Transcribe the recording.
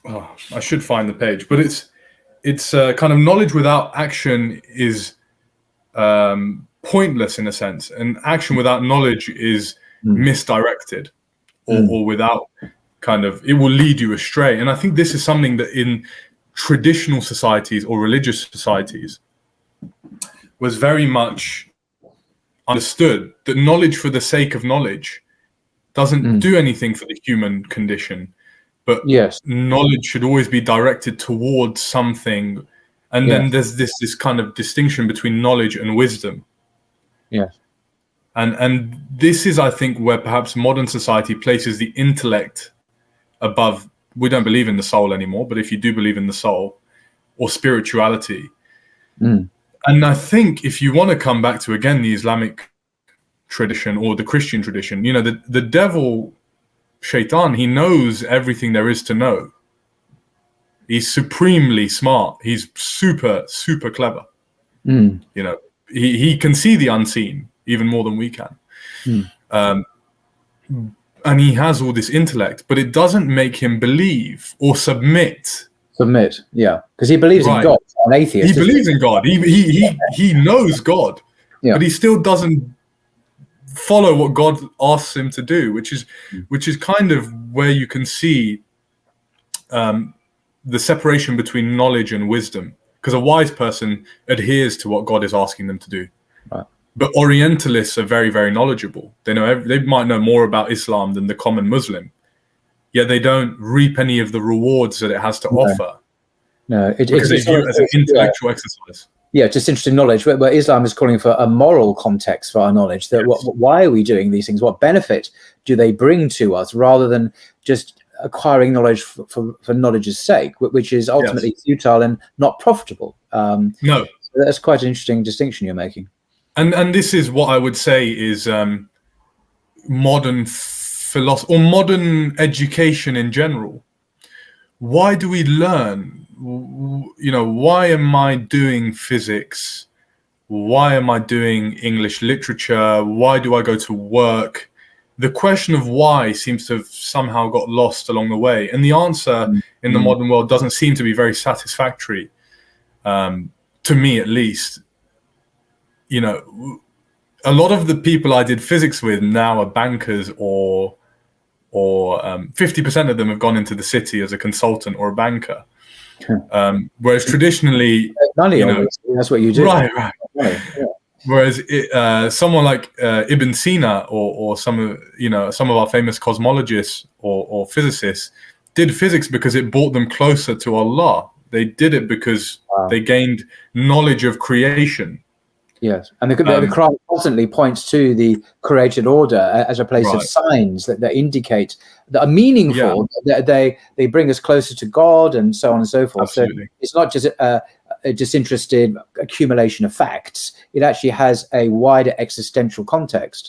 I should find the page, but it's kind of knowledge without action is pointless in a sense, and action without knowledge is misdirected, or without kind of, it will lead you astray. And I think this is something that in traditional societies or religious societies was very much understood, that knowledge for the sake of knowledge doesn't do anything for the human condition, but knowledge should always be directed towards something. And then there's this kind of distinction between knowledge and wisdom. Yes. And this is, I think, where perhaps modern society places the intellect above. We don't believe in the soul anymore, but if you do believe in the soul or spirituality, and I think if you want to come back to, again, the Islamic tradition or the Christian tradition, you know, the devil, Shaitan, he knows everything there is to know. He's supremely smart. He's super, super clever. You know, he can see the unseen even more than we can. And he has all this intellect, but it doesn't make him believe or submit. Yeah, because he believes in God. An atheist. He believes in God. He knows God, but he still doesn't follow what God asks him to do, which is kind of where you can see the separation between knowledge and wisdom, because a wise person adheres to what God is asking them to do. Right. But Orientalists are very, very knowledgeable. They might know more about Islam than the common Muslim, yet they don't reap any of the rewards that it has to offer. No, because they view it as an intellectual exercise. Yeah, just interesting knowledge. Where Islam is calling for a moral context for our knowledge. That why are we doing these things? What benefit do they bring to us, rather than just acquiring knowledge for knowledge's sake, which is ultimately futile and not profitable. No, so that's quite an interesting distinction you're making. And this is what I would say is modern philosophy or modern education in general. Why do we learn? You know, why am I doing physics? Why am I doing English literature? Why do I go to work? The question of why seems to have somehow got lost along the way. And the answer in the modern world doesn't seem to be very satisfactory, to me at least. You know, a lot of the people I did physics with now are bankers, or 50% of them have gone into the city as a consultant or a banker. Whereas traditionally, money, you know, that's what you do. Right. Yeah. Whereas someone like Ibn Sina or some of our famous cosmologists or physicists did physics because it brought them closer to Allah. They did it because they gained knowledge of creation. Yes, and the Quran constantly points to the created order as a place of signs that indicate that are meaningful. That they bring us closer to God, and so on and so forth. Absolutely. So it's not just a disinterested accumulation of facts. It actually has a wider existential context.